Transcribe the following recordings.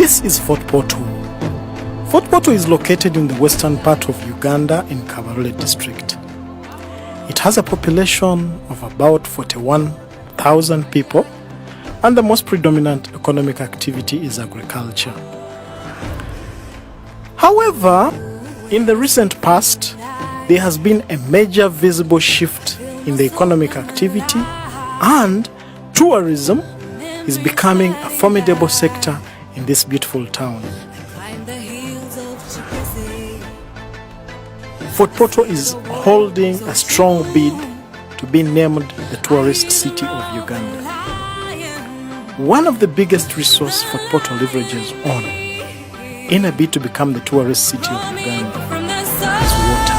This is Fort Portal. Fort Portal is located in the western part of Uganda in Kabarole district. It has a population of about 41,000 people, and the most predominant economic activity is agriculture. However, in the recent past, there has been a major visible shift in the economic activity, and tourism is becoming a formidable sector in this beautiful town. Fort Portal is holding a strong bid to be named the tourist city of Uganda. One of the biggest resources Fort Portal leverages on in a bid to become the tourist city of Uganda is water.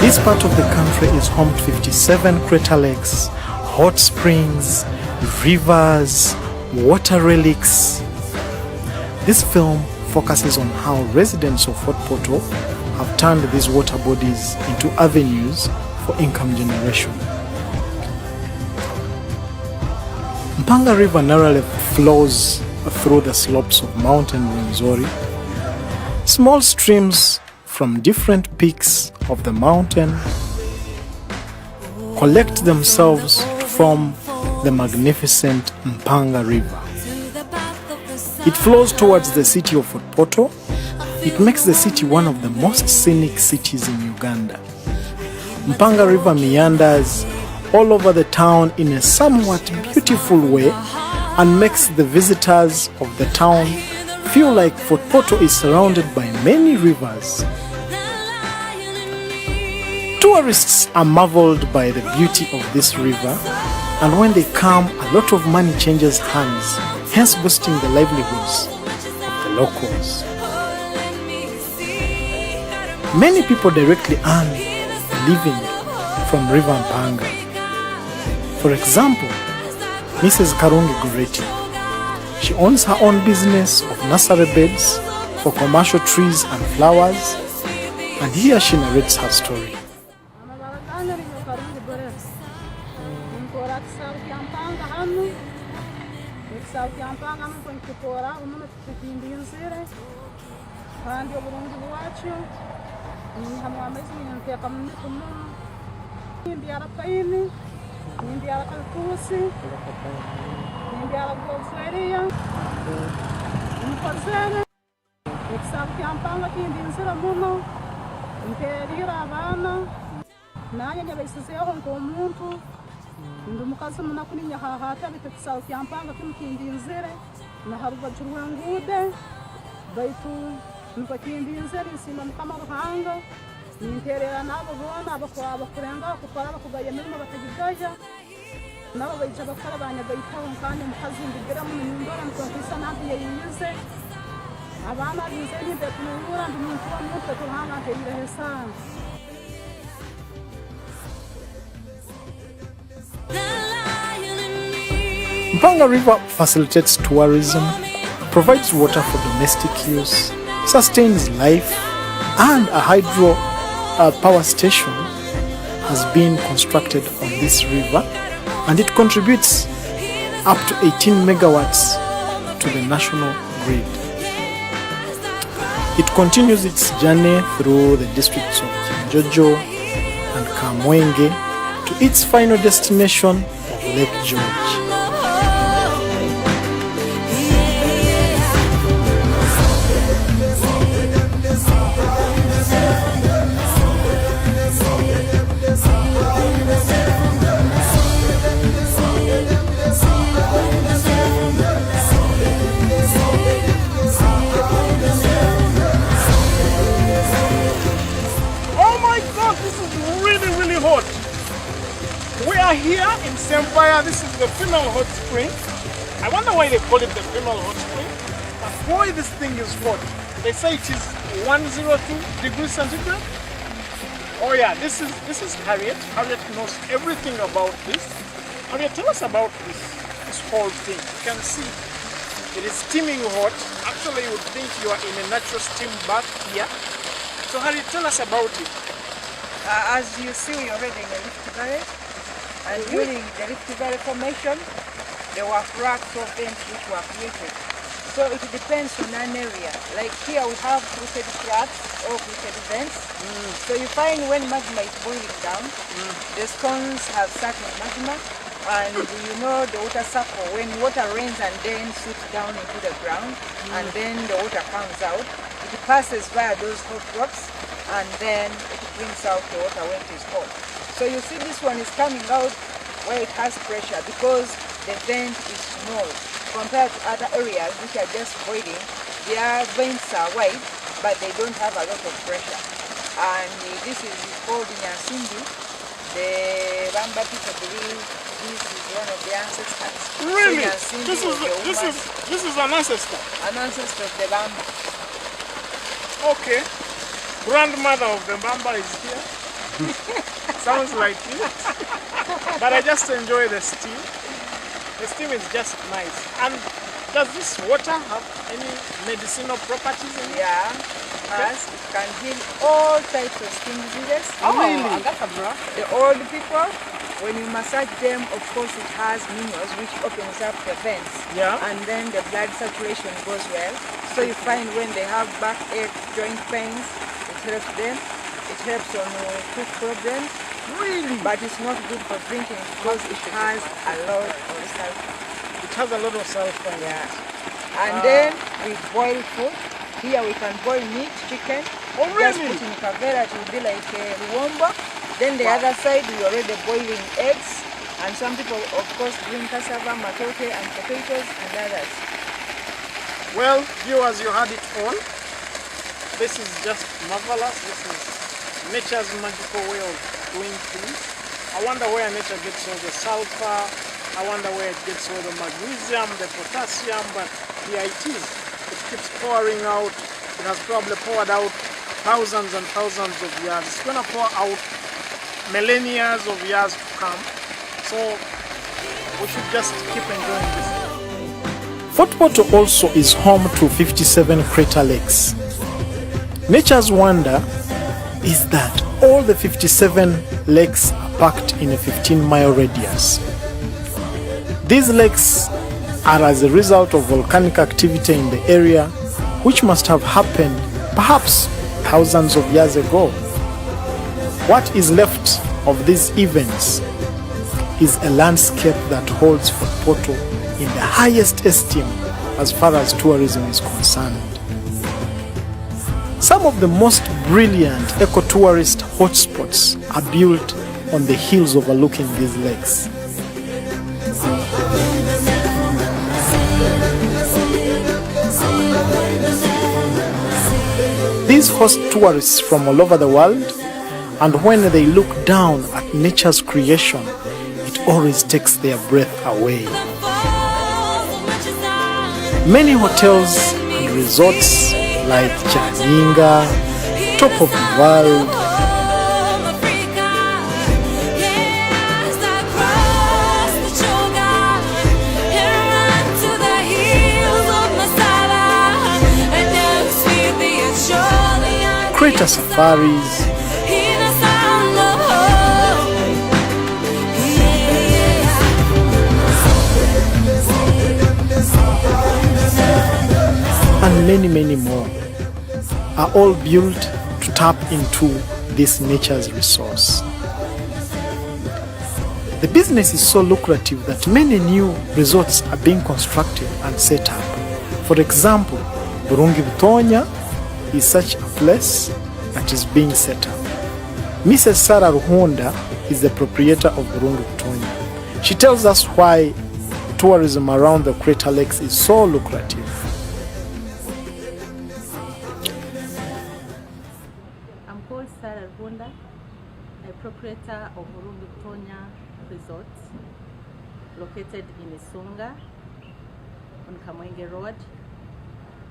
This part of the country is home to 57 crater lakes, hot springs, rivers, water relics. This film focuses on how residents of Fort Portal have turned these water bodies into avenues for income generation. Mpanga River narrowly flows through the slopes of Mountain Rwenzori. Small streams from different peaks of the mountain collect themselves to form the magnificent Mpanga River. It flows towards the city of Fort Portal. It makes the city one of the most scenic cities in Uganda. Mpanga River meanders all over the town in a somewhat beautiful way and makes the visitors of the town feel like Fort Portal is surrounded by many rivers. Tourists are marveled by the beauty of this river, and when they come, a lot of money changes hands, hence boosting the livelihoods of the locals. Many people directly earn a living from River Mpanga. For example, Mrs. Karungi Gureti. She owns her own business of nursery beds for commercial trees and flowers, and here she narrates her story. Ndi mukazi munakuninya hahata bitekusaba kyampanga kimukindinzire na harubaju rwangude baitu nukakindinzire nsima mukama ruhanga ninterera nabo bona abakora kurenga kukora bakugaya mirimo batagigaya nabo bayija bakora banyagaitaho nkanye mukazi ndigera mu ndora mukatisa nabi yiyize abana bize ninde kunura ndi muntu wa mutwe tuhanga terira hesana. Mpanga River facilitates tourism, provides water for domestic use, sustains life, and a hydro power station has been constructed on this river, and it contributes up to 18 megawatts to the national grid. It continues its journey through the districts of Jojo and Kamwenge to its final destination of Lake George. are here in Sempire. This is the female hot spring. I wonder why they call it the female hot spring. But boy, this thing is hot. They say it is 102 degrees centigrade. Oh yeah, this is Harriet. Harriet knows everything about this. Harriet, tell us about this whole thing. You can see it is steaming hot. Actually, you would think you are in a natural steam bath here. So Harriet, tell us about it. As you see, we are already in the Rift Valley, and during the Rift Valley formation, there were cracks of vents which were created. So it depends on an area. Like here we have crooked cracks or crooked vents. So you find when magma is boiling down, the stones have certain magma, and you know the water cycle, when water rains and then seeps down into the ground, and then the water comes out, it passes via those hot rocks, and then it brings out the water when it is hot. So you see this one is coming out where it has pressure because the vent is small. Compared to other areas which are just boiling, their vents are wide, but they don't have a lot of pressure. And this is called Nyansindi. The Bamba people believe this is one of the ancestors. Really? So This is an ancestor? An ancestor of the Bamba. Okay. Grandmother of the Bamba is here. Sounds like it. But I just enjoy the steam. The steam is just nice. And does this water have any medicinal properties in it? Yeah, yes, it can heal all types of skin diseases. Oh, really? The old people, when you massage them, of course it has minerals which opens up the veins. Yeah. And then the blood circulation goes well. So you find when they have backache, joint pains, it helps them. It helps on foot problems. Really? But it's not good for drinking because it has a lot of sulfur. It has a lot of sulfur. Yeah. And then we boil food. Here we can boil meat, chicken. Oh, Just really? put in kavera, it will be like ruombo. Then the other side we are already boiling eggs. And some people of course drink cassava, matoke and potatoes and others. Well, viewers, you had it all. This is just marvelous. This is nature's magical way of doing things. I wonder where nature gets all the sulfur. I wonder where it gets all the magnesium, the potassium, but here it is. It keeps pouring out. It has probably poured out thousands and thousands of years. It's going to pour out millennia of years to come. So we should just keep enjoying this. Fort Portal also is home to 57 crater lakes. Nature's wonder is that all the 57 lakes are packed in a 15-mile radius. These lakes are as a result of volcanic activity in the area, which must have happened perhaps thousands of years ago. What is left of these events is a landscape that holds Fort Portal in the highest esteem as far as tourism is concerned. Some of the most brilliant ecotourist hotspots are built on the hills overlooking these lakes. These host tourists from all over the world, and when they look down at nature's creation, it always takes their breath away. Many hotels and resorts like Chaninga, Top of the World, Crater Safaris, and many more are all built to tap into this nature's resource. The business is so lucrative that many new resorts are being constructed and set up. For example, Burungi Butonya is such a place that is being set up. Mrs. Sarah Ruhonda is the proprietor of Burungi Butonya. She tells us why tourism around the Crater Lakes is so lucrative. I'm called Sarah Ruhonda, a proprietor founder of Tonya Resort, located in Isunga on Kamwenge Road,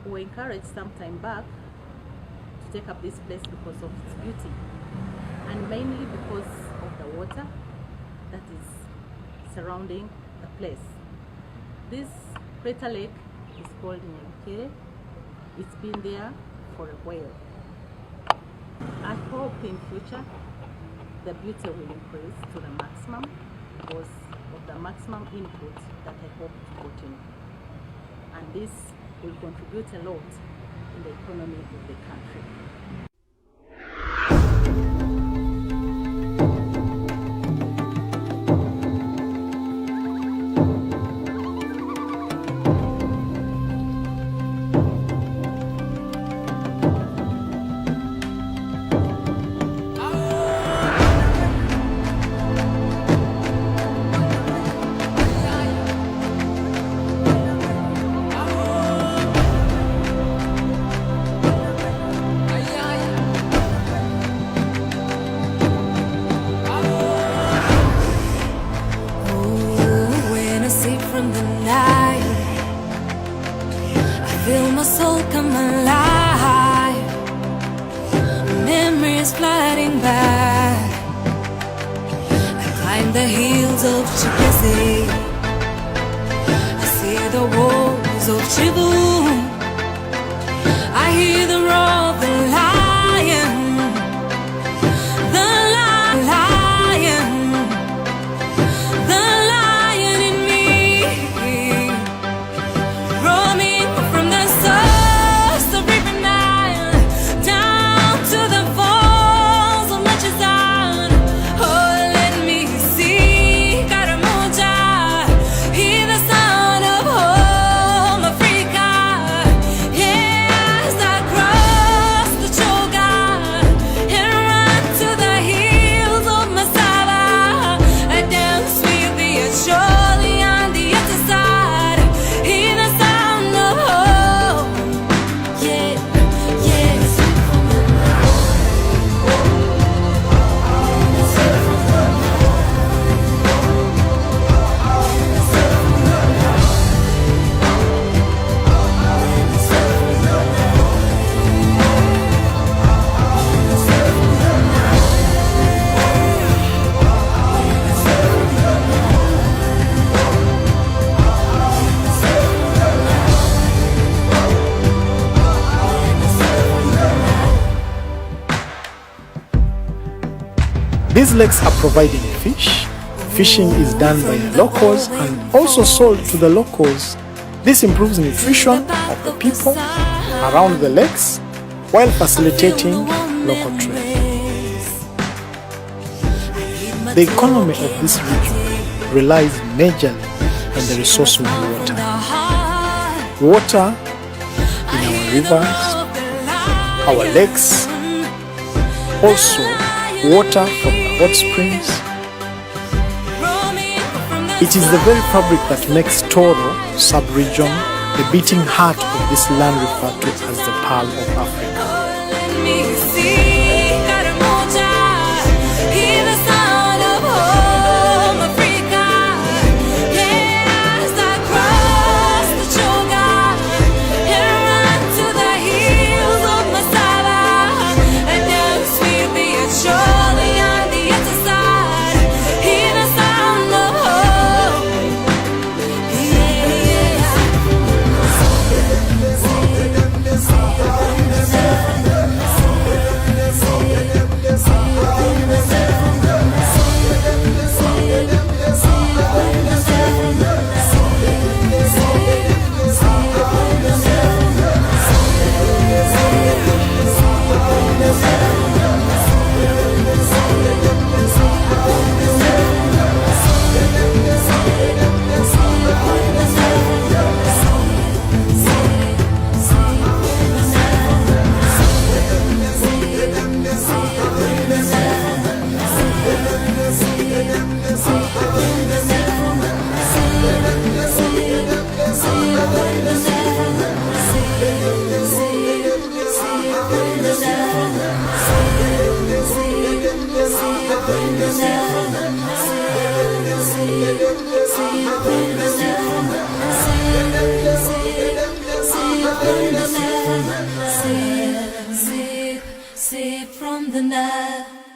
who were encouraged some time back to take up this place because of its beauty, and mainly because of the water that is surrounding the place. This crater lake is called Nyamukere. It's been there for a while. I hope in future the beauty will increase to the maximum because of the maximum input that I hope to put in. And this will contribute a lot in the economy of the country. Feel my soul come alive. Memories flooding back. I climb the hills of Chikese. I see the walls of Chibu. I hear the roar of the lion. The lion. The lion in me. Roaming from the source of River Nile down to the falls of Machizan. Oh, let me see Karamoja, hear the sound of home Africa. Yes, I cross the Choga and run to the hills of Masaba. I dance with the Acholi on the other side. Hear the sound of home. Yeah, yes. These lakes are providing fish. Fishing is done by the locals and also sold to the locals. This improves nutrition of the people around the lakes while facilitating local trade. The economy of this region relies majorly on the resource of water. Water in our rivers, our lakes, also water from the hot springs. It is the very fabric that makes Toro sub-region the beating heart of this land referred to as the Pearl of Africa. Let me see Karamoja, hear the sound of home Africa. Yes, I cross the Choga and run to the hills of Masaba. I dance with the Acholi on the other side. Hear the sound of home. Yeah, yeah. the Nile.